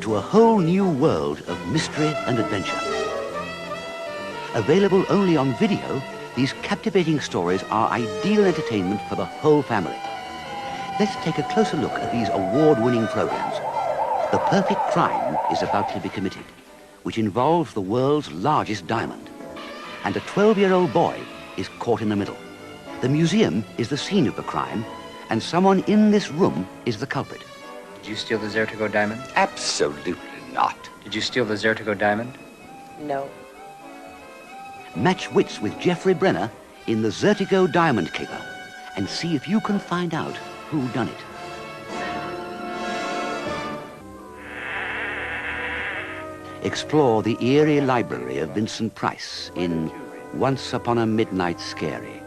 into a whole new world of mystery and adventure. Available only on video, these captivating stories are ideal entertainment for the whole family. Let's take a closer look at these award-winning programs. The perfect crime is about to be committed, which involves the world's largest diamond. And a 12-year-old boy is caught in the middle. The museum is the scene of the crime, and someone in this room is the culprit. Did you steal the Zertigo diamond? Absolutely not. Did you steal the Zertigo diamond? No. Match wits with Jeffrey Brenner in the Zertigo Diamond Caper and see if you can find out who done it. Explore the eerie library of Vincent Price in Once Upon a Midnight Scary.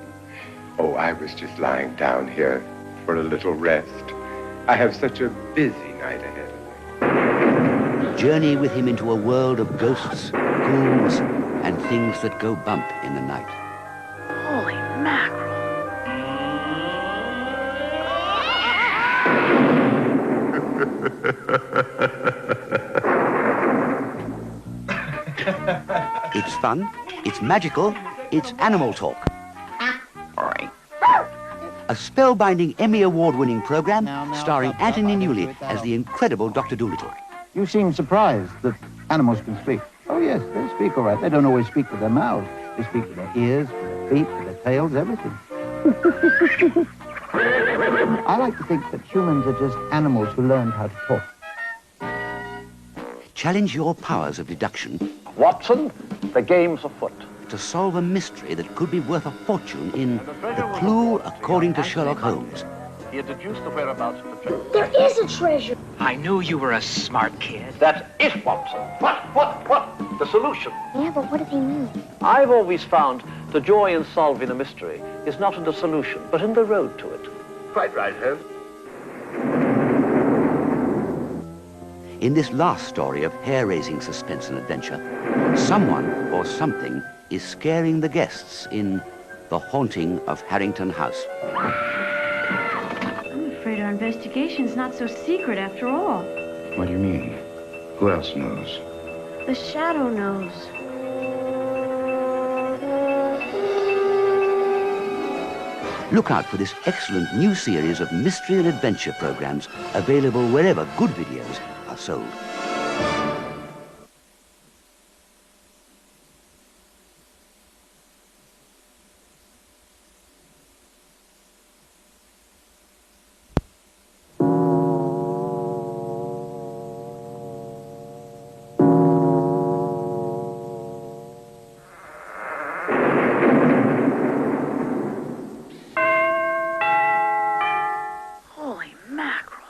Oh, I was just lying down here for a little rest. I have such a busy night ahead. Journey with him into a world of ghosts, ghouls, and things that go bump in the night. Holy mackerel. It's fun, it's magical, it's animal talk. A spellbinding Emmy Award-winning program starring Anthony Newley as the incredible Dr. Dolittle. You seem surprised that animals can speak. Oh, yes, they speak all right. They don't always speak with their mouths. They speak with their ears, with their feet, with their tails, everything. I like to think that humans are just animals who learned how to talk. Challenge your powers of deduction Watson, the game's afoot. to solve a mystery that could be worth a fortune in The Clue According to Sherlock Holmes. He had deduced the whereabouts of the treasure. There is a treasure. I knew you were a smart kid. That's it, Watson. What? The solution. Yeah, but what does he mean? I've always found the joy in solving a mystery is not in the solution, but in the road to it. Quite right, Holmes. In this last story of hair-raising suspense and adventure, someone or something is scaring the guests in The Haunting of Harrington House. I'm afraid our investigation's not so secret after all. What do you mean? Who else knows? The Shadow knows. Look out for this excellent new series of mystery and adventure programs available wherever good videos are sold. Holy mackerel.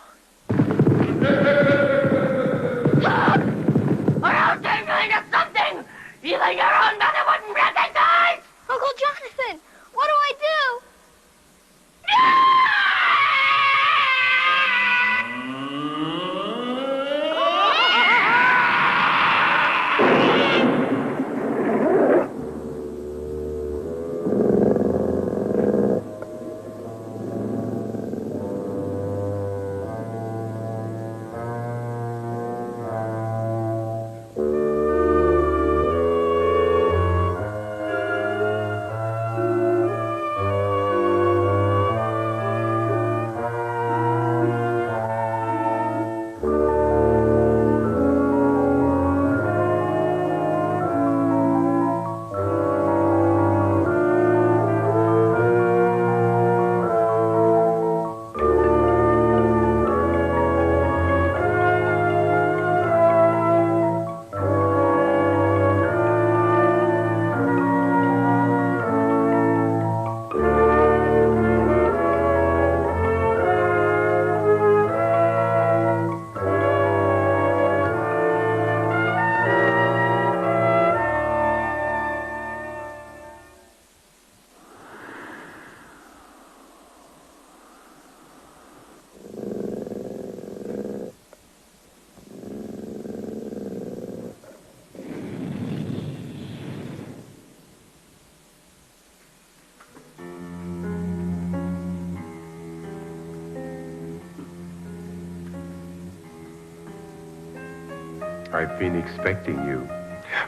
I've been expecting you.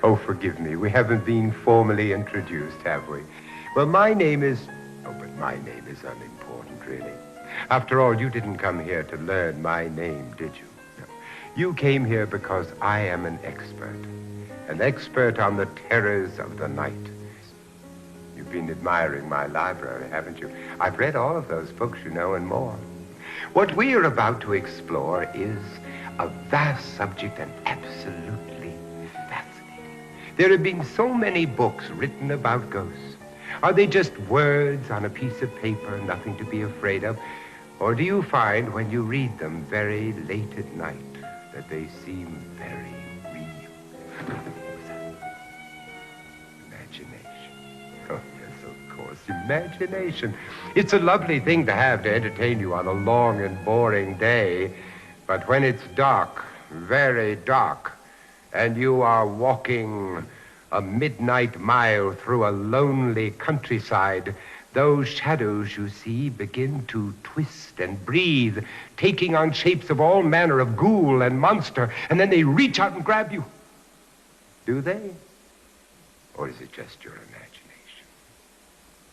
Oh, forgive me. We haven't been formally introduced, have we? Well, my name is... Oh, but my name is unimportant, really. After all, you didn't come here to learn my name, did you? No. You came here because I am an expert on the terrors of the night. You've been admiring my library, haven't you? I've read all of those books, you know, and more. What we are about to explore is a vast subject and absolutely fascinating. There have been so many books written about ghosts. Are they just words on a piece of paper, nothing to be afraid of? Or do you find when you read them very late at night that they seem very real? Imagination. Oh, yes, of course, imagination. It's a lovely thing to have to entertain you on a long and boring day. But when it's dark, very dark, and you are walking a midnight mile through a lonely countryside, those shadows you see begin to twist and breathe, taking on shapes of all manner of ghoul and monster, and then they reach out and grab you. Do they? Or is it just your imagination?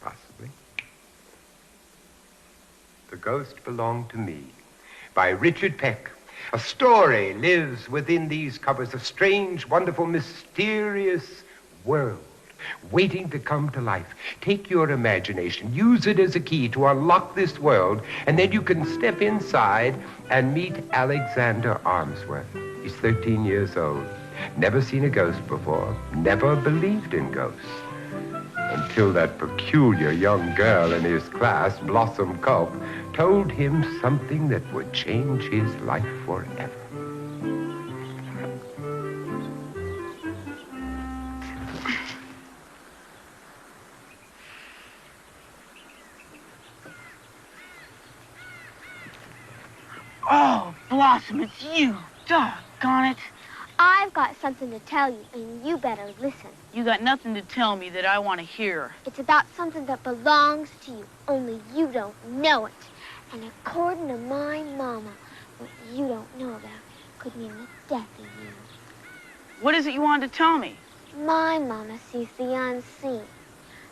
Possibly. The Ghost Belonged to Me, by Richard Peck. A story lives within these covers, a strange, wonderful, mysterious world waiting to come to life. Take your imagination, use it as a key to unlock this world, and then you can step inside and meet Alexander Armsworth. He's 13 years old, never seen a ghost before, never believed in ghosts, until that peculiar young girl in his class, Blossom Culp, told him something that would change his life forever. Oh, Blossom, it's you. Doggone it. I've got something to tell you, and you better listen. You got nothing to tell me that I want to hear. It's about something that belongs to you, only you don't know it. And according to my mama, what you don't know about could mean the death of you. What is it you wanted to tell me? My mama sees the unseen,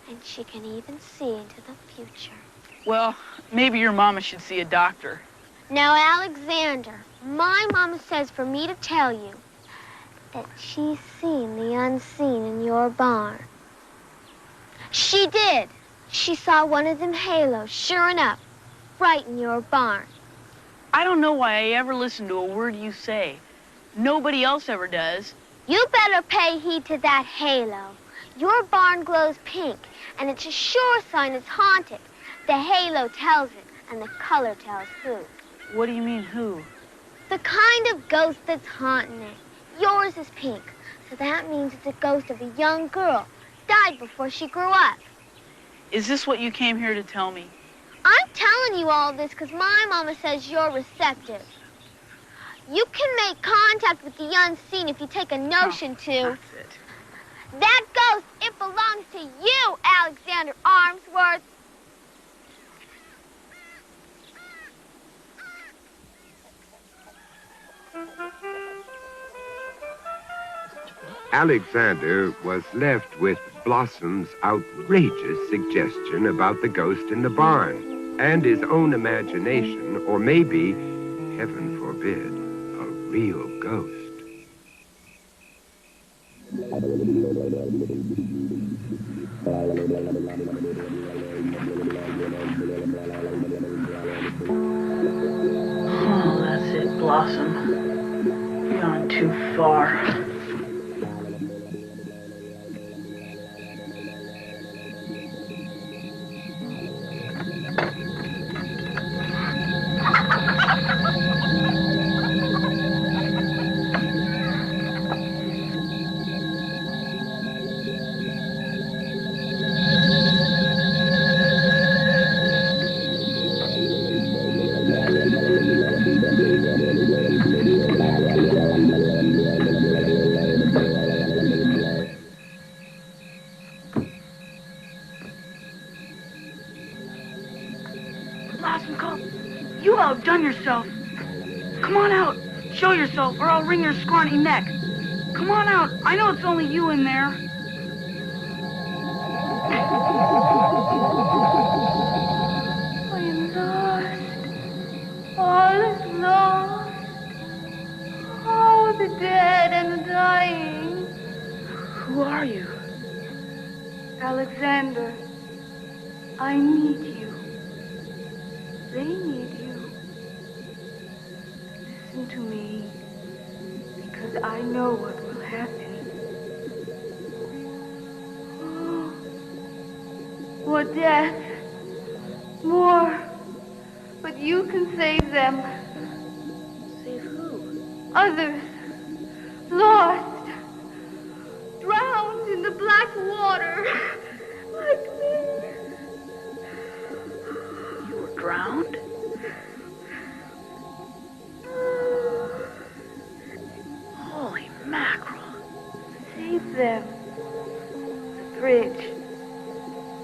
and she can even see into the future. Well, maybe your mama should see a doctor. Now, Alexander, my mama says for me to tell you that she's seen the unseen in your barn. She did. She saw one of them halos, sure enough, right in your barn. I don't know why I ever listen to a word you say. Nobody else ever does. You better pay heed to that halo. Your barn glows pink, and it's a sure sign it's haunted. The halo tells it, and the color tells who. What do you mean, who? The kind of ghost that's haunting it. Yours is pink, so that means it's a ghost of a young girl. Died before she grew up. Is this what you came here to tell me? I'm telling you all this because my mama says you're receptive. You can make contact with the unseen if you take a notion to. That's it. That ghost, it belongs to you, Alexander Armsworth. Alexander was left with Blossom's outrageous suggestion about the ghost in the barn and his own imagination, or maybe, heaven forbid, a real ghost. Oh, that's it, Blossom. You've gone too far. Blossom, Culp, you outdone yourself. Come on out. Show yourself, or I'll wring your scrawny neck. Come on out. I know it's only you in there. I am lost. All is lost. Oh, the dead and the dying. Who are you? Alexander, I need you. They need you. Listen to me, because I know what will happen. Oh, more death, more. But you can save them. Save who? Others, lost, drowned in the black water, like me. You were drowned? Holy mackerel. Save them. The bridge.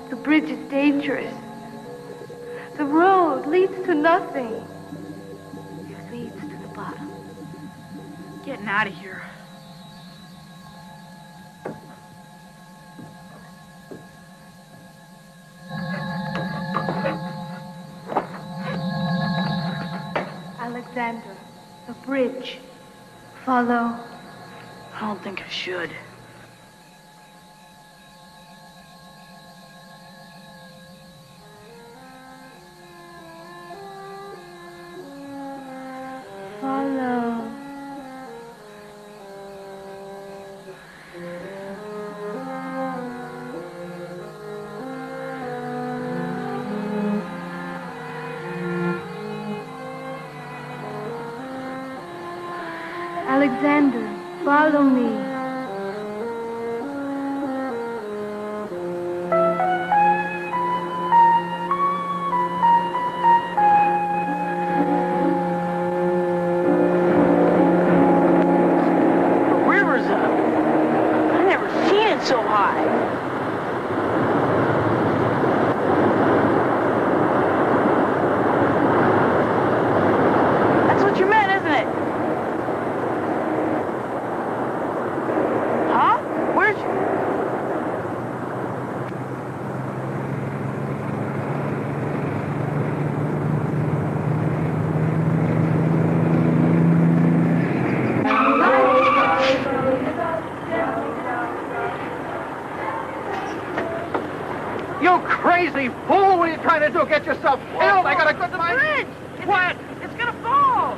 The bridge is dangerous. The road leads to nothing. It leads to the bottom. Getting out of here. Alexander, the bridge. Follow. I don't think I should. Follow. Alexander, follow me. The river's up. I never seen it so high. That's what you meant, isn't it? Huh? Where'd you... You crazy fool! What are you trying to do? Get yourself killed? I got a good mind. bridge! What? It's gonna fall!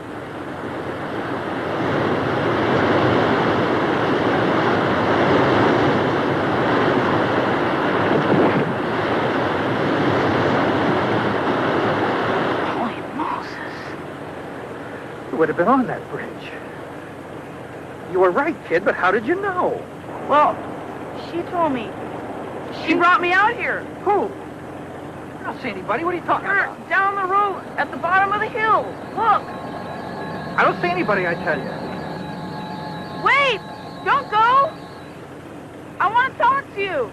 Holy Moses. You would have been on that bridge. You were right, kid, but how did you know? Well, she told me. She brought me out here. Who? I don't see anybody. What are you talking Her, about? down the road, at the bottom of the hill. Look. I don't see anybody, I tell you. Wait! Don't go! I want to talk to you.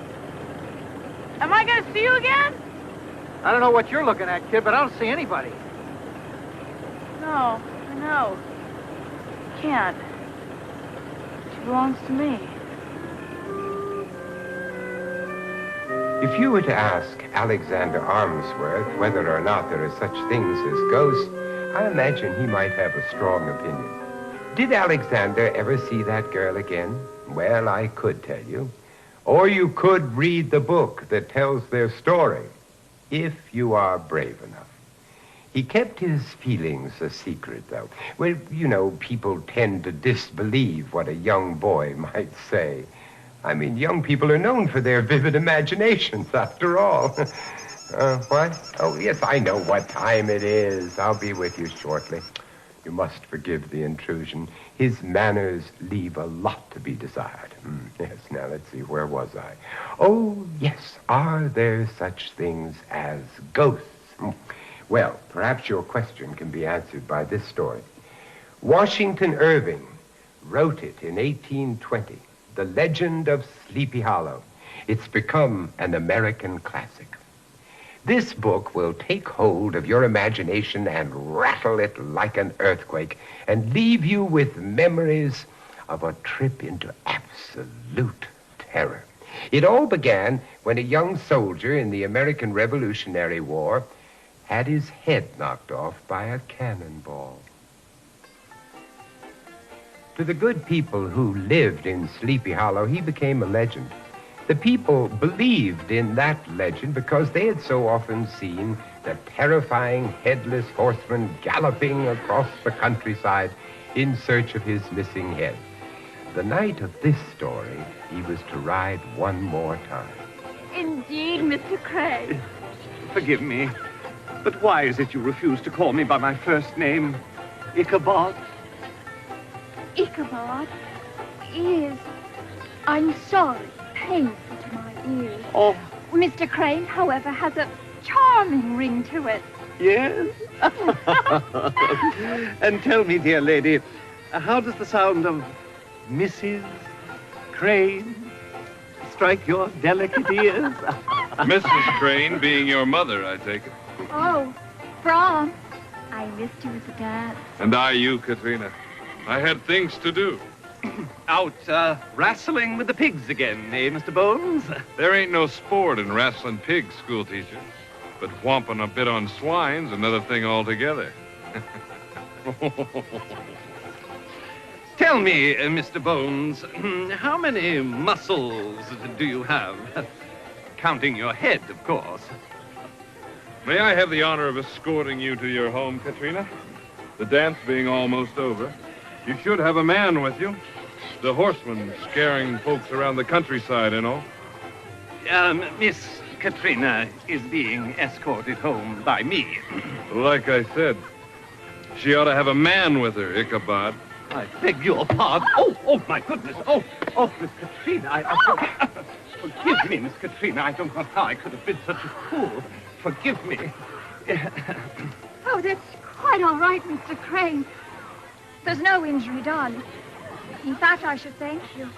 Am I going to see you again? I don't know what you're looking at, kid, but I don't see anybody. No, I know. Can't. She belongs to me. If you were to ask Alexander Armsworth whether or not there are such things as ghosts, I imagine he might have a strong opinion. Did Alexander ever see that girl again? Well, I could tell you. Or you could read the book that tells their story, if you are brave enough. He kept his feelings a secret, though. Well, you know, people tend to disbelieve what a young boy might say. I mean, young people are known for their vivid imaginations, after all. What? Oh, yes, I know what time it is. I'll be with you shortly. You must forgive the intrusion. His manners leave a lot to be desired. Yes, now let's see, where was I? Oh, yes, are there such things as ghosts? Well, perhaps your question can be answered by this story. Washington Irving wrote it in 1820. The Legend of Sleepy Hollow. It's become an American classic. This book will take hold of your imagination and rattle it like an earthquake and leave you with memories of a trip into absolute terror. It all began when a young soldier in the American Revolutionary War had his head knocked off by a cannonball. To the good people who lived in Sleepy Hollow, he became a legend. The people believed in that legend because they had so often seen the terrifying headless horseman galloping across the countryside in search of his missing head. The night of this story, he was to ride one more time. Indeed, Mr. Crane. Forgive me, but why is it you refuse to call me by my first name, Ichabod? Ichabod is, I'm sorry, painful to my ears. Oh. Mr. Crane, however, has a charming ring to it. Yes? And tell me, dear lady, how does the sound of Mrs. Crane strike your delicate ears? Mrs. Crane being your mother, I take it. Oh, Brom, I missed you at the dance. And I you, Katrina. I had things to do. Out wrestling with the pigs again, eh, Mr. Bones? There ain't no sport in wrestling pigs, schoolteacher. But whomping a bit on swine's another thing altogether. Tell me, Mr. Bones, how many muscles do you have? Counting your head, of course. May I have the honor of escorting you to your home, Katrina? The dance being almost over. You should have a man with you. The horseman scaring folks around the countryside and all. Miss Katrina is being escorted home by me. Like I said, she ought to have a man with her, Ichabod. I beg your pardon. Oh, my goodness. Oh, Miss Katrina, forgive me, Miss Katrina. I don't know how I could have been such a fool. Forgive me. Oh, that's quite all right, Mr. Crane. There's no injury done. In fact, I should thank you.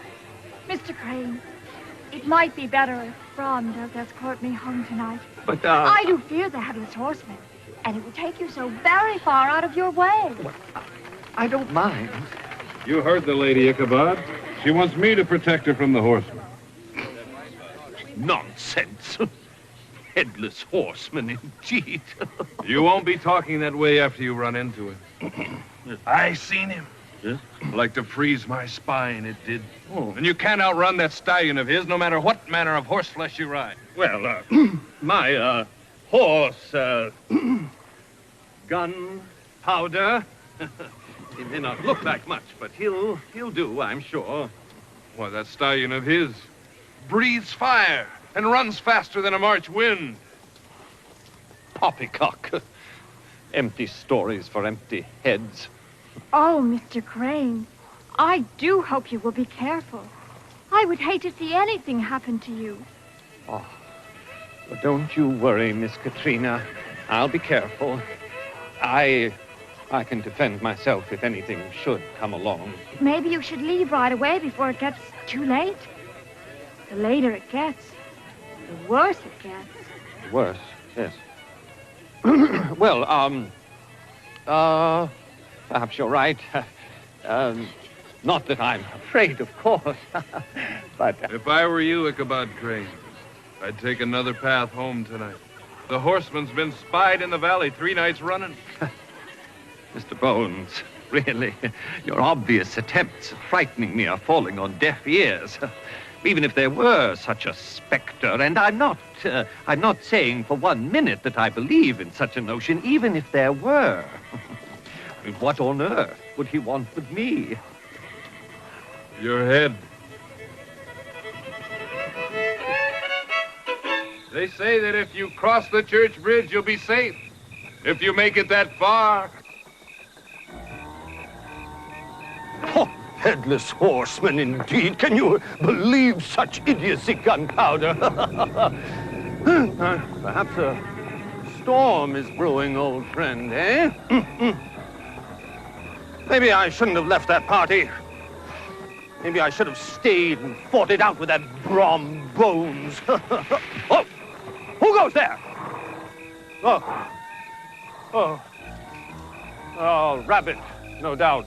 Mr. Crane, it might be better if Brom does escort me home tonight. But, I do fear the headless horseman, and it would take you so very far out of your way. I don't mind. You heard the lady, Ichabod. She wants me to protect her from the horseman. Nonsense. Headless horseman, indeed. You won't be talking that way after you run into him. I seen him. Yes? Like to freeze my spine, it did. Oh. And you can't outrun that stallion of his, no matter what manner of horse flesh you ride. Well, my, horse, gunpowder. He may not look like much, but he'll do, I'm sure. Why, that stallion of his breathes fire and runs faster than a March wind. Poppycock. Empty stories for empty heads. Oh, Mr. Crane, I do hope you will be careful. I would hate to see anything happen to you. Oh, but don't you worry, Miss Katrina. I'll be careful. I can defend myself if anything should come along. Maybe you should leave right away before it gets too late. The later it gets, the worse it gets. Worse, yes. Well, perhaps you're right. Not that I'm afraid, of course. But... If I were you, Ichabod Crane, I'd take another path home tonight. The horseman's been spied in the valley 3 nights running. Mr. Bones, really, your obvious attempts at frightening me are falling on deaf ears. Even if there were such a specter, and I'm not saying for 1 minute that I believe in such a notion, even if there were. I mean, what on earth would he want with me? Your head. They say that if you cross the church bridge, you'll be safe. If you make it that far. Oh, headless horseman, indeed. Can you believe such idiocy, gunpowder? Perhaps a storm is brewing, old friend, eh? Maybe I shouldn't have left that party. Maybe I should have stayed and fought it out with that Brom Bones. Oh, who goes there? Oh, rabbit, no doubt.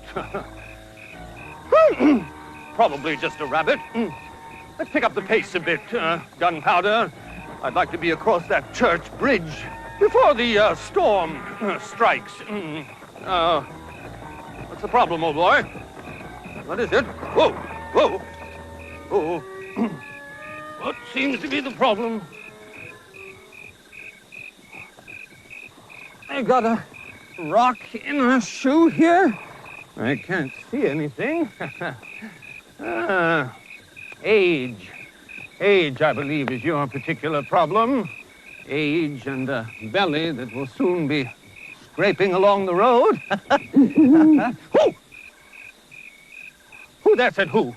Probably just a rabbit. Let's pick up the pace a bit, Gunpowder. I'd like to be across that church bridge before the storm strikes. What's the problem, old boy? What is it? Whoa, whoa. Oh, what seems to be the problem? I got a rock in a shoe here. I can't see anything. Age. Age, I believe, is your particular problem. Age and a belly that will soon be scraping along the road. Who? Who there said who?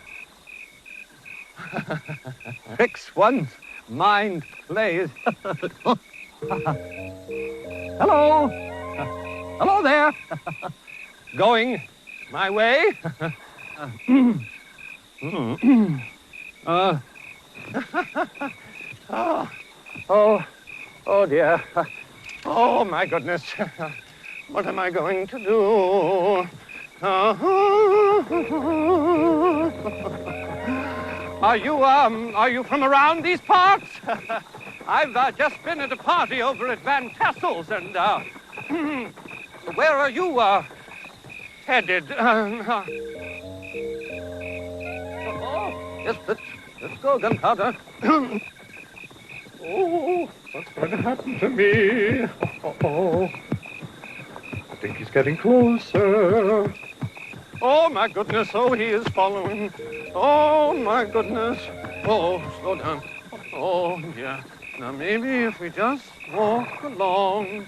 Tricks one's mind plays. Hello? Hello there. Going my way? Oh dear. Oh my goodness. What am I going to do? Are you from around these parts? I've just been at a party over at Van Tassel's, and where are you headed? Yes, let's go, Gunpowder. Oh, what's going to happen to me? Oh, I think he's getting closer. Oh, my goodness. Oh, he is following. Oh, my goodness. Oh, slow down. Oh, dear. Now, maybe if we just walk along.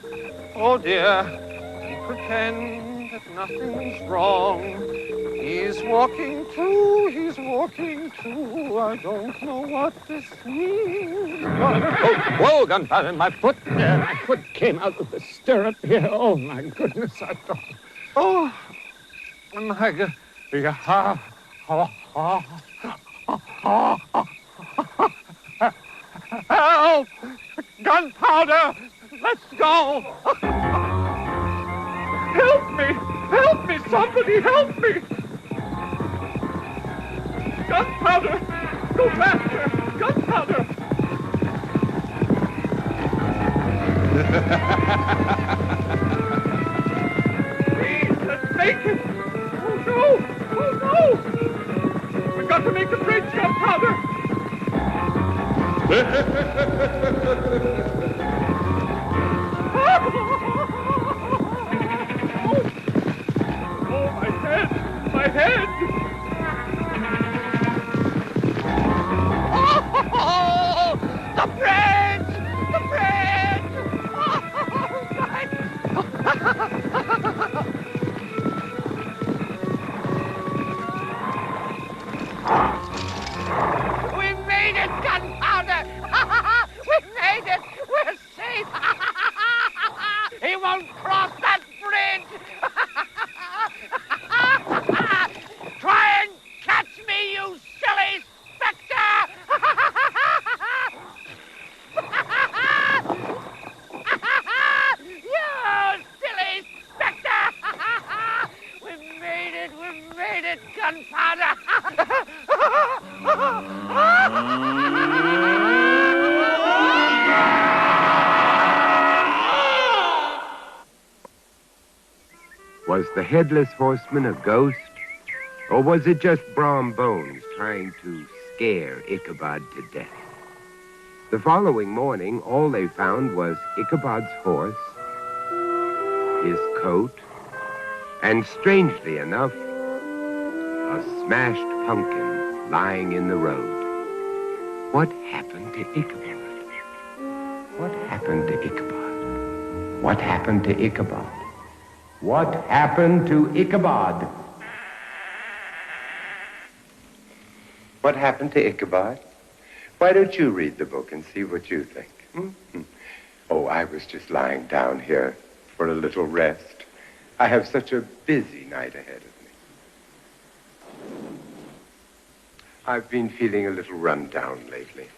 Oh, dear. And pretend that nothing's wrong. He's walking too. He's walking too. I don't know what this means. Oh, whoa, Gunpowder. My foot came out of the stirrup here. Oh, my goodness. I thought... Oh... My God. Help! Gunpowder! Let's go! Help me! Help me! Somebody help me! Gunpowder! Go faster! Gunpowder! Please, let's make it! Oh, no! Oh, no! We've got to make the bridge, Gunpowder! Oh, my head! My head! Oh, the bridge! The bridge! Oh, my... We made it, Gunpowder! We made it! We're safe! He won't cross that bridge! Try and catch me, you silly spectre! You silly spectre! We made it, Gunpowder! Was the headless horseman a ghost? Or was it just Brom Bones trying to scare Ichabod to death? The following morning, all they found was Ichabod's horse, his coat, and strangely enough, a smashed pumpkin lying in the road. What happened to Ichabod? What happened to Ichabod? What happened to Ichabod? What happened to Ichabod? What happened to Ichabod? Why don't you read the book and see what you think? Oh, I was just lying down here for a little rest. I have such a busy night ahead of me. I've been feeling a little run down lately.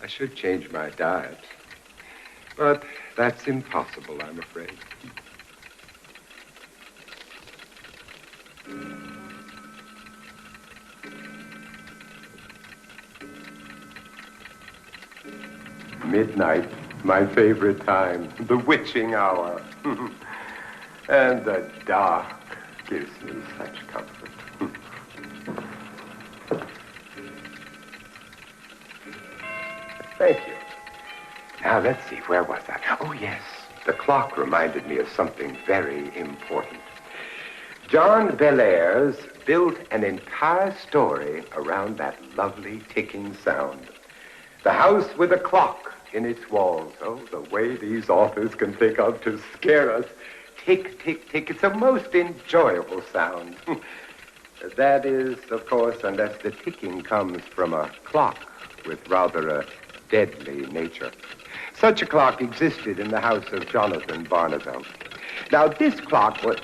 I should change my diet. But That's impossible, I'm afraid. Midnight, my favorite time, the witching hour. And the dark gives me such comfort. Thank you. Now, let's see, where was I? Oh, yes, the clock reminded me of something very important. John Bellairs built an entire story around that lovely ticking sound. The house with a clock in its walls. Oh, the way these authors can think of to scare us. Tick, tick, tick. It's a most enjoyable sound. That is, of course, unless the ticking comes from a clock with rather a deadly nature. Such a clock existed in the house of Jonathan Barnevelt. Now, this clock was...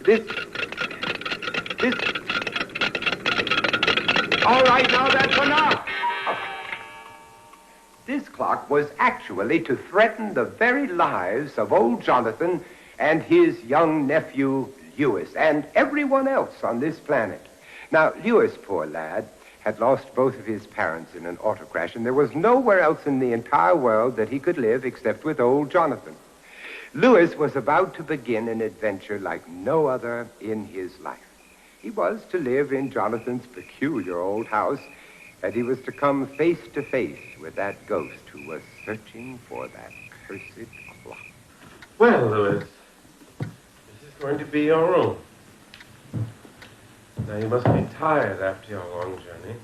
This... All right, now that's enough! This clock was actually to threaten the very lives of old Jonathan and his young nephew, Lewis, and everyone else on this planet. Now, Lewis, poor lad, had lost both of his parents in an auto crash, and there was nowhere else in the entire world that he could live except with old Jonathan. Lewis was about to begin an adventure like no other in his life. He was to live in Jonathan's peculiar old house, and he was to come face to face with that ghost who was searching for that cursed clock. Well, Louis, this is going to be your room. Now, you must be tired after your long journey.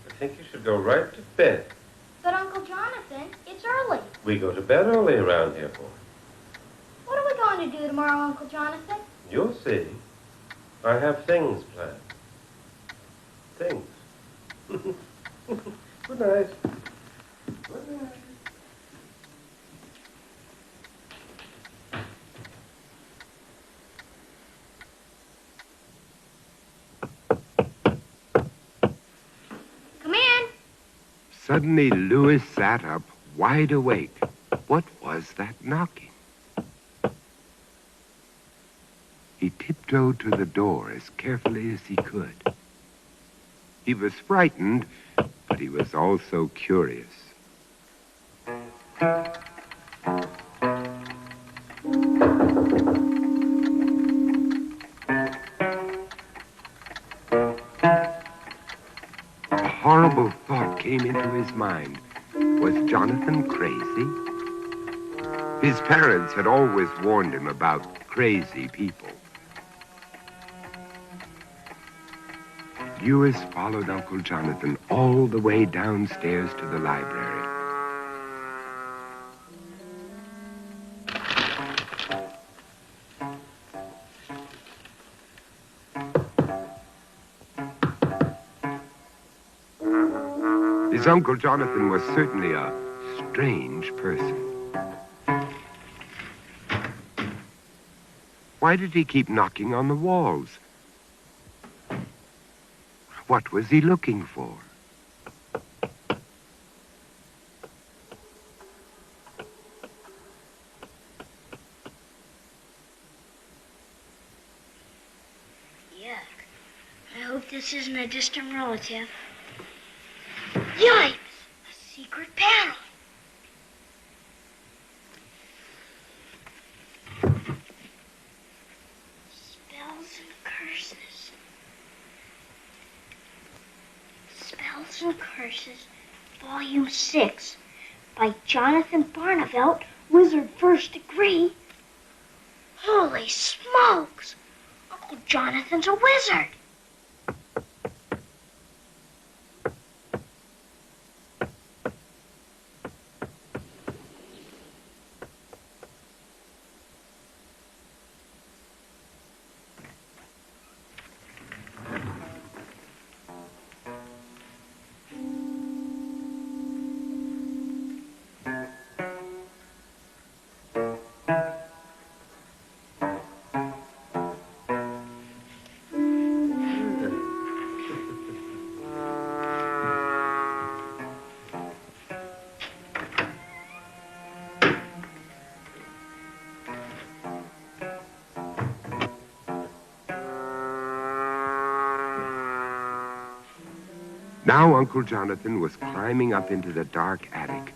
I think you should go right to bed. But, Uncle Jonathan, it's early. We go to bed early around here, boy. What are we going to do tomorrow, Uncle Jonathan? You'll see. I have things planned. Things. Good night. Good night. Come in. Suddenly, Lewis sat up, wide awake. What was that knocking? He tiptoed to the door as carefully as he could. He was frightened, but he was also curious. A horrible thought came into his mind. Was Jonathan crazy? His parents had always warned him about crazy people. Lewis followed Uncle Jonathan all the way downstairs to the library. His Uncle Jonathan was certainly a strange person. Why did he keep knocking on the walls? What was he looking for? Yuck. I hope this isn't a distant relative. Yikes! A secret panel. Spells and curses. Spells and Curses, Volume 6, by Jonathan Barnevelt, Wizard First Degree. Holy smokes! Uncle Jonathan's a wizard! Now Uncle Jonathan was climbing up into the dark attic.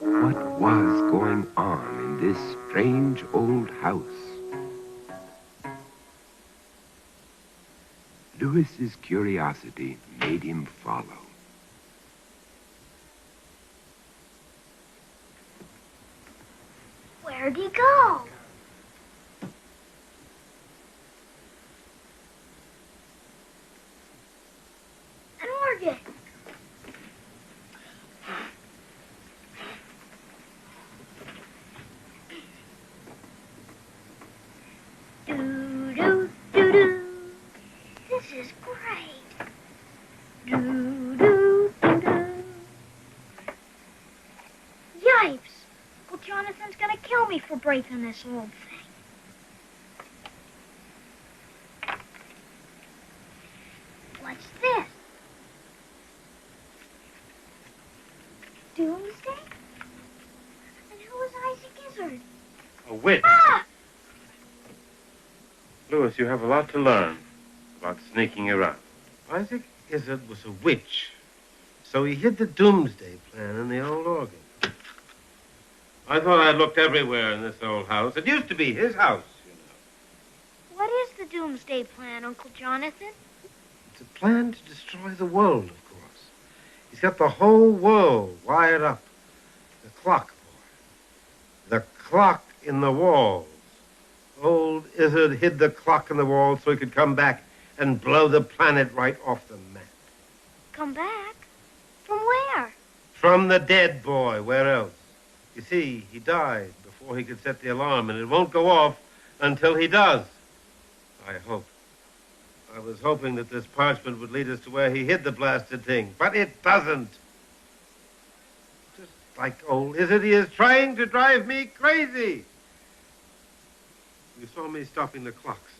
What was going on in this strange old house? Louis's curiosity made him follow. Where'd he go? An organ. Doo-doo, doo-doo. This is great. Doo-doo, doo-doo. Yipes! Well, Jonathan's gonna kill me for breaking this old thing. What's this? Doomsday? And who is Isaac Izzard? A witch. Ah! Louis, you have a lot to learn about sneaking around. Isaac Izzard was a witch, so he hid the doomsday plan in the old organ. I thought I'd looked everywhere in this old house. It used to be his house, you know. What is the Doomsday Plan, Uncle Jonathan? It's a plan to destroy the world, of course. He's got the whole world wired up. The clock, boy. The clock in the walls. Old Izzard hid the clock in the wall so he could come back and blow the planet right off the map. Come back? From where? From the dead, boy. Where else? You see, he died before he could set the alarm, and it won't go off until he does. I hope. I was hoping that this parchment would lead us to where he hid the blasted thing, but it doesn't. Just like old Izzard, he is trying to drive me crazy. You saw me stopping the clocks.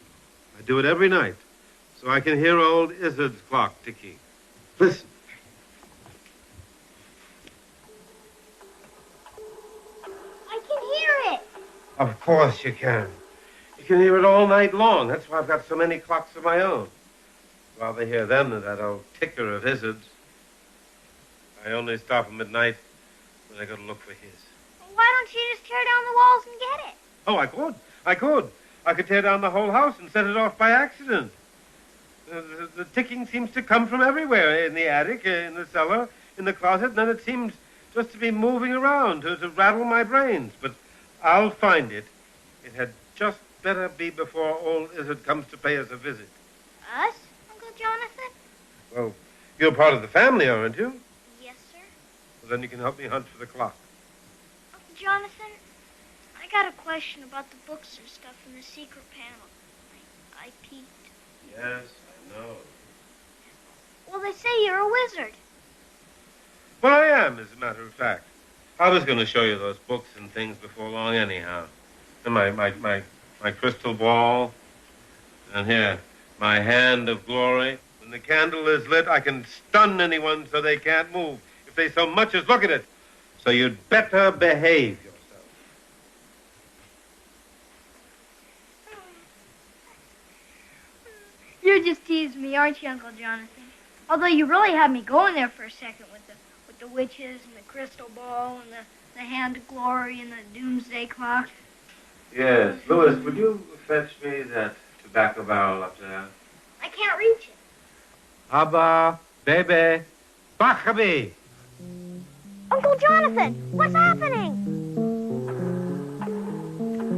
I do it every night, so I can hear old Izzard's clock ticking. Listen. I can hear it. Of course you can. You can hear it all night long. That's why I've got so many clocks of my own. I'd rather hear them than that old ticker of Izzard's. I only stop him at night when I go to look for his. Well, why don't you just tear down the walls and get it? Oh, I could. I could tear down the whole house and set it off by accident. The ticking seems to come from everywhere, in the attic, in the cellar, in the closet, and then it seems just to be moving around to rattle my brains. But I'll find it. It had just better be before old Izzard comes to pay us a visit. Us, Uncle Jonathan? Well, you're part of the family, aren't you? Yes, sir. Well, then you can help me hunt for the clock. Uncle Jonathan, I got a question about the books and stuff in the secret panel. I peeked. Yes, I know. Well, they say you're a wizard. Well, I am, as a matter of fact. I was going to show you those books and things before long anyhow. And my crystal ball. And here, my hand of glory. When the candle is lit, I can stun anyone so they can't move if they so much as look at it. So you'd better behave yourself. You're just teasing me, aren't you, Uncle Jonathan? Although you really had me going there for a second with the witches and the crystal ball and the hand of glory and the doomsday clock. Yes. Louis, would you fetch me that tobacco barrel up there? I can't reach it. Abba, baby, Bachabi. Uncle Jonathan, what's happening?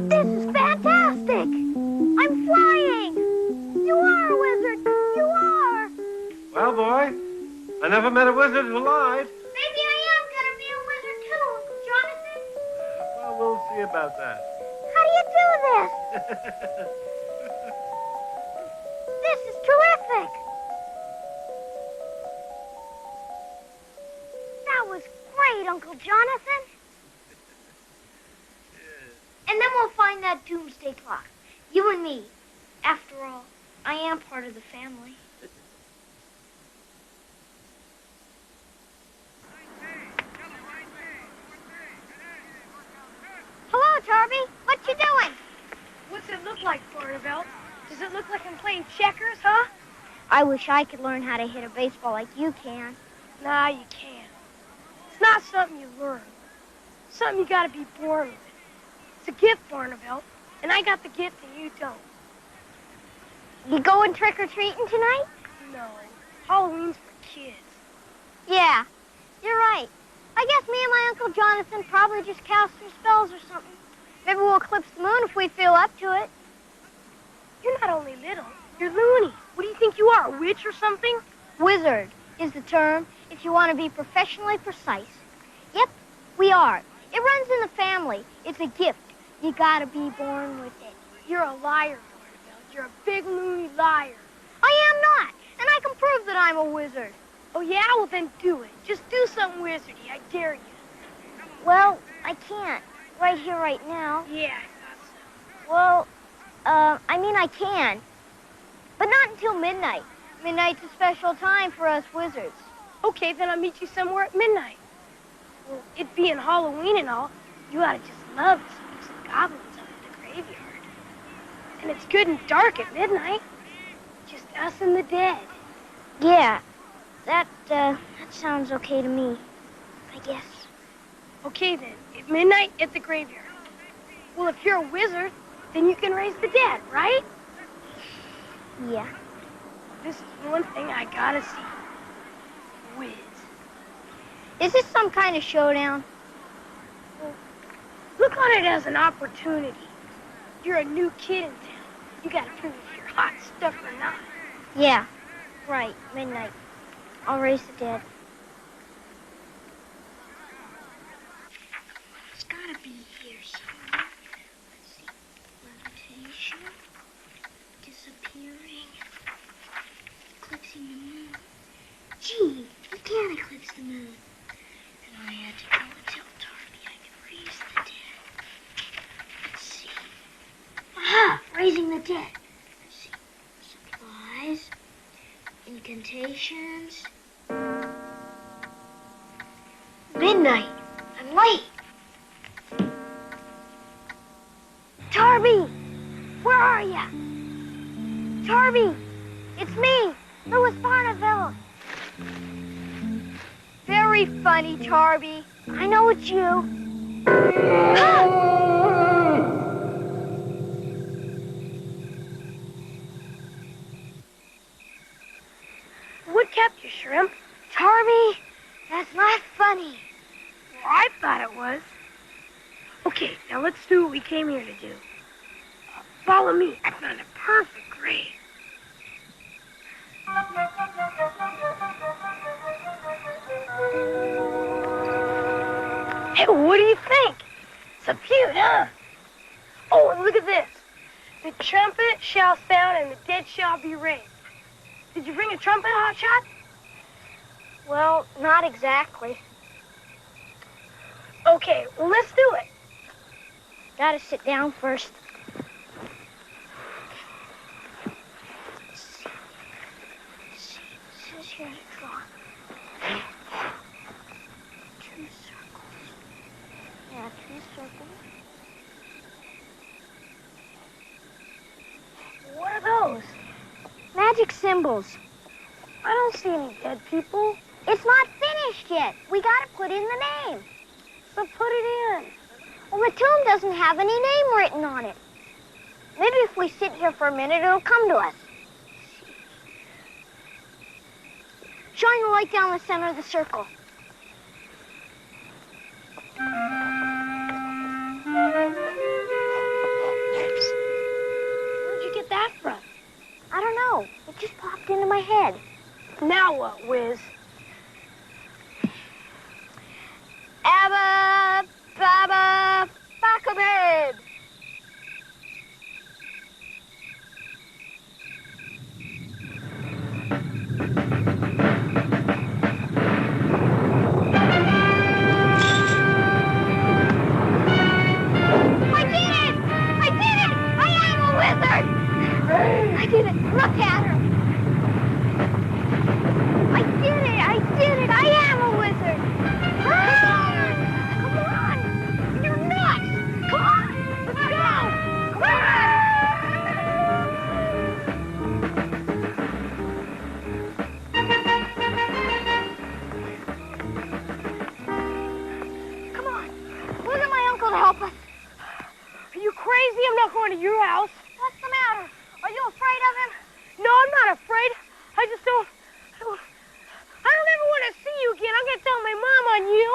This is fantastic. I'm flying. You are a wizard. You are. Well, boy, I never met a wizard who lied. Maybe I am going to be a wizard too, Uncle Jonathan. Well, we'll see about that. How do you do this? This is terrific. That was great, Uncle Jonathan. And then we'll find that doomsday clock. You and me. After all, I am part of the family. Hello, Tarby. What you doing? What's it look like for us? belt. Does it look like I'm playing checkers, huh? I wish I could learn how to hit a baseball like you can. Nah, you can't. It's not something you learn. It's something you gotta be born with. It's a gift, Barnabelle, and I got the gift and you don't. You going trick-or-treating tonight? No, Halloween's for kids. Yeah, you're right. I guess me and my Uncle Jonathan probably just cast some spells or something. Maybe we'll eclipse the moon if we feel up to it. You're not only little, you're loony. What do you think you are, a witch or something? Wizard is the term if you want to be professionally precise. Yep, we are. It runs in the family. It's a gift. You gotta be born with it. You're a liar, Barnabelle. You're a big loony liar. I am not, and I can prove that I'm a wizard. Oh, yeah? Well, then do it. Just do something wizardy. I dare you. Well, I can't. Right here, right now. Yeah, I thought so. Well, I mean I can. But not until midnight. Midnight's a special time for us wizards. Okay, then I'll meet you somewhere at midnight. Well, it being Halloween and all, you ought to just love the spooks and goblins under the graveyard. And it's good and dark at midnight. Just us and the dead. Yeah, that sounds okay to me, I guess. Okay, then. At midnight at the graveyard. Well, if you're a wizard, then you can raise the dead, right? Yeah. This is one thing I gotta see. Wiz. Is this some kind of showdown? Well, look on it as an opportunity. You're a new kid in town. You gotta prove if you're hot stuff or not. Yeah, right, midnight. I'll raise the dead. It's gotta be here somewhere. Let's see. Levitation. Disappearing. Eclipsing the moon. Gee, we can't eclipse the moon. And I had to go and tell Darby I could raise the dead. Let's see. Aha! Raising the dead. Let's see. Supplies. Incantations. Midnight. I'm late. Darby! Where are ya? Darby! It's me, Louis Barnaville. Very funny, Darby. I know it's you. What kept you, Shrimp? Darby, that's not funny. Well, I thought it was. Okay, now let's do what we came here to do. Follow me. I found a perfect grave. Hey, what do you think? It's a feud, huh? Oh, and look at this. The trumpet shall sound and the dead shall be raised. Did you bring a trumpet, Hotshot? Well, not exactly. Okay, well, let's do it. Gotta sit down first. It says here to draw 2 circles. Yeah, 2 circles. What are those? Magic symbols. I don't see any dead people. It's not finished yet. We gotta put in the name. So put it in. Well, the tomb doesn't have any name written on it. Maybe if we sit here for a minute, it'll come to us. Shine the light down the center of the circle. Where'd you get that from? I don't know. It just popped into my head. Now what, Wiz? Abba, Baba, Macabre. I did it! Look at her! I did it! I am a wizard! Come on! You're nuts! Come on! Let's go! Come on! I'm not going to your house. What's the matter? Are you afraid of him? No, I'm not afraid. I just don't ever want to see you again. I'm going to tell my mom on you.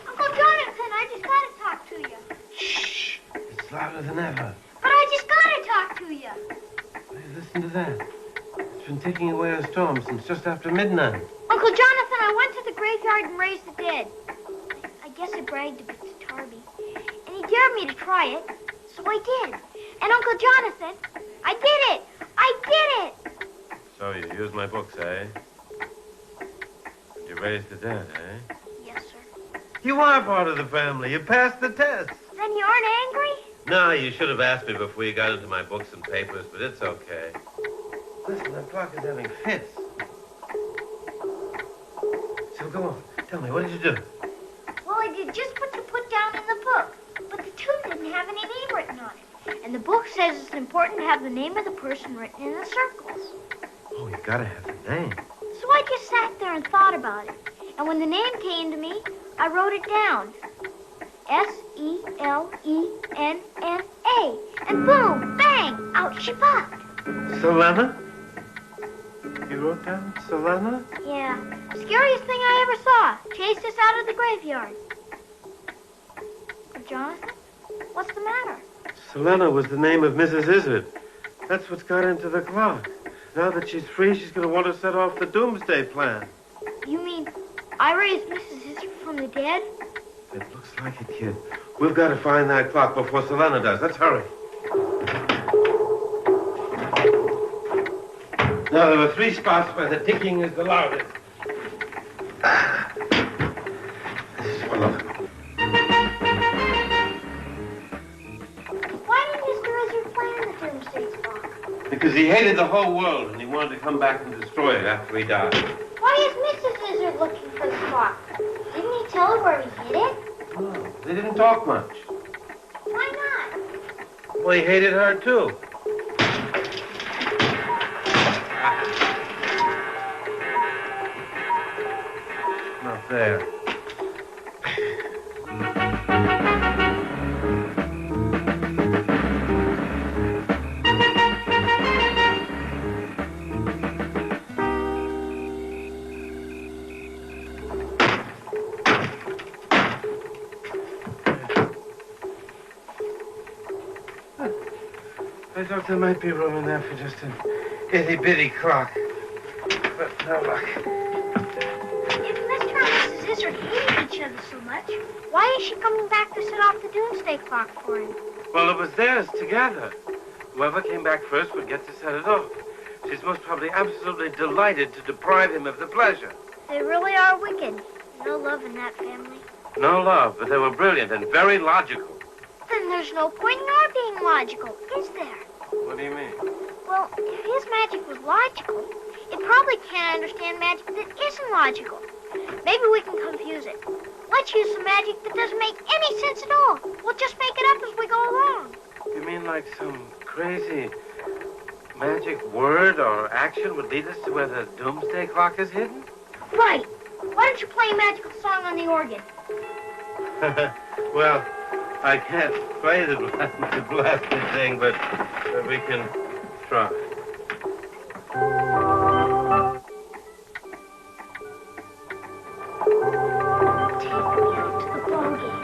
Uncle Jonathan, I just got to talk to you. Shh. It's louder than ever. But I just got to talk to you. Hey, listen to that. It's been taking away a storm since just after midnight. Uncle Jonathan, I went to the graveyard and raised the dead. I guess I bragged a bit to Tarby. And he dared me to try it, so I did. And Uncle Jonathan, I did it! I did it! So you used my books, eh? You raised the dead, eh? Yes, sir. You are part of the family. You passed the test. Then you aren't angry? No, you should have asked me before you got into my books and papers, but it's okay. Listen, that clock is having fits. So go on. Tell me, what did you do? Well, I did just what you put down in the book. But the tooth didn't have any name written on it. And the book says it's important to have the name of the person written in the circles. Oh, you gotta have the name. So I just sat there and thought about it. And when the name came to me, I wrote it down. Selena. And boom, bang, out she popped. Selena? You wrote down Selena? Yeah. Scariest thing I ever saw. Chased us out of the graveyard. Jonathan, what's the matter? Selena was the name of Mrs. Izzard. That's what's got into the clock. Now that she's free, she's going to want to set off the doomsday plan. You mean I raised Mrs. Izzard from the dead? It looks like it, kid. We've got to find that clock before Selena does. Let's hurry. Now, there were 3 spots where the ticking is the loudest. This is one of them. Why did Mr. Izzard plan the doomsday clock? Because he hated the whole world and he wanted to come back and destroy it after he died. Why is Mrs. Izzard looking for the clock? Didn't he tell her where he hid it? No, they didn't talk much. Why not? Well, he hated her, too. Not there. I thought there might be room in there for just an itty-bitty clock. But no luck. If Mr. and Mrs. Izzard hated each other so much, why is she coming back to set off the doomsday clock for him? Well, it was theirs together. Whoever came back first would get to set it off. She's most probably absolutely delighted to deprive him of the pleasure. They really are wicked. No love in that family. No love, but they were brilliant and very logical. Then there's no point in our being logical, is there? What do you mean? Well, if his magic was logical, it probably can't understand magic that isn't logical. Maybe we can confuse it. Let's use some magic that doesn't make any sense at all. We'll just make it up as we go along. You mean like some crazy magic word or action would lead us to where the doomsday clock is hidden? Right. Why don't you play a magical song on the organ? Well, I can't play the blasted thing, but we can try. Take me out to the ball game.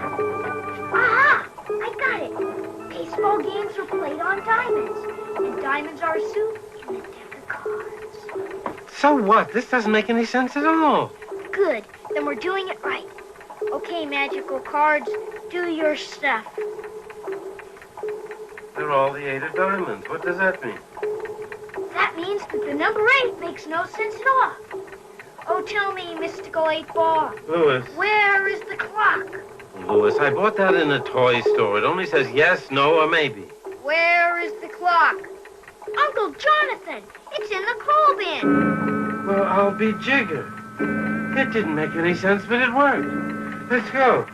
Aha! I got it. Baseball games are played on diamonds, and diamonds are a suit in the deck of cards. So what? This doesn't make any sense at all. Good. Then we're doing it right. Okay, magical cards, do your stuff. They're all the 8 of diamonds. What does that mean? That means that the number 8 makes no sense at all. Oh, tell me, mystical 8 ball. Louis. Where is the clock? Louis, I bought that in a toy store. It only says yes, no, or maybe. Where is the clock? Uncle Jonathan, it's in the coal bin. Well, I'll be jiggered. It didn't make any sense, but it worked. Let's go.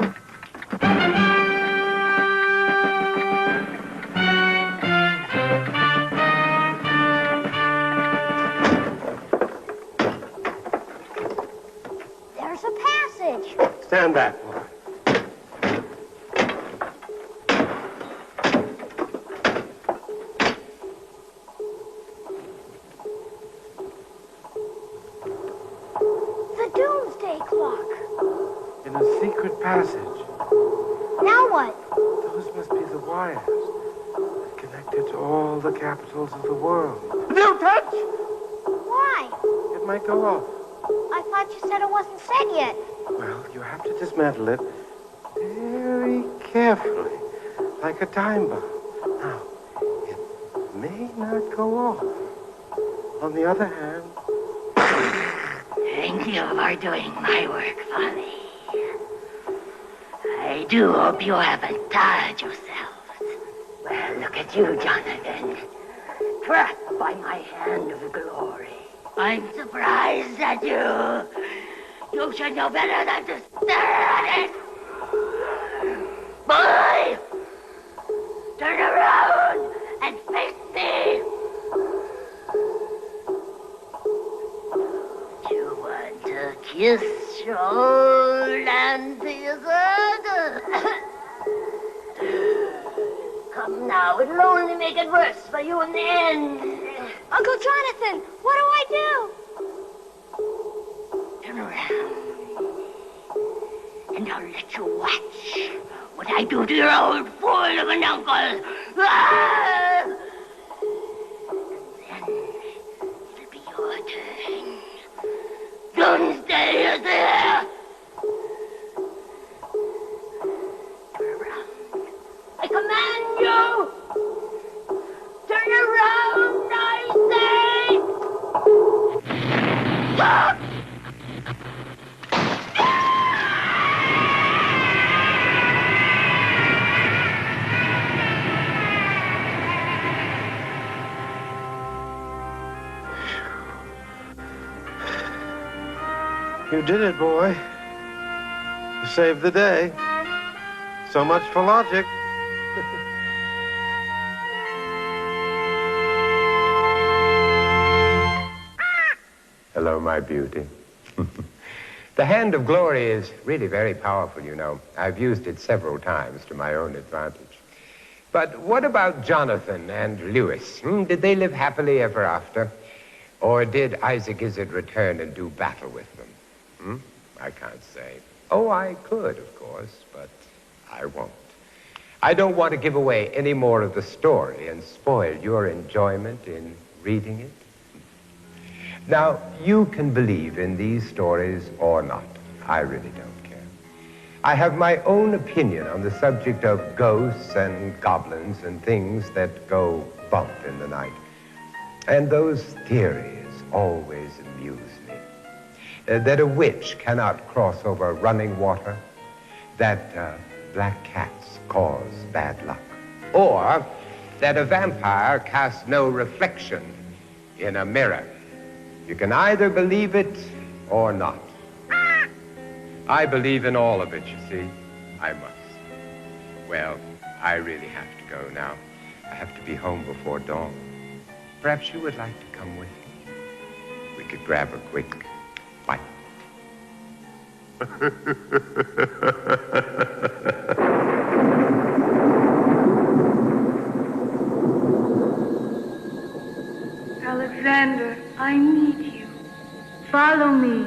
There's a passage. Stand back, boy. what? Those must be the wires connected to all the capitals of the world. Don't touch! Why? It might go off. I thought you said it wasn't set yet. Well, you have to dismantle it very carefully, like a time bomb. Now, it may not go off. On the other hand... Thank you for doing my work for me. I do hope you haven't tired yourselves. Well, look at you, Jonathan. Trapped by my hand of glory. I'm surprised at you. You should know better than to stare at it. Boy! Turn around and face me! You want to kiss your old auntie, Come now, it'll only make it worse for you in the end. Uncle Jonathan, what do I do? Turn around, and I'll let you watch what I do to your old fool of an uncle. Ah! And then it'll be your turn. Don't stay there. Turn around. I command you. Turn around, I say. Stop! You did it, boy. You saved the day. So much for logic. Hello, my beauty. The hand of glory is really very powerful, you know. I've used it several times to my own advantage. But what about Jonathan and Lewis? Did they live happily ever after? Or did Isaac Izzard return and do battle with them? I can't say. Oh, I could, of course, but I won't. I don't want to give away any more of the story and spoil your enjoyment in reading it. Now, you can believe in these stories or not. I really don't care. I have my own opinion on the subject of ghosts and goblins and things that go bump in the night. And those theories always amuse me. That a witch cannot cross over running water, that black cats cause bad luck, or that a vampire casts no reflection in a mirror. You can either believe it or not. I believe in all of it, you see. I must. Well, I really have to go now. I have to be home before dawn. Perhaps you would like to come with me. We could grab a quick bite. Alexander, I need you. Follow me.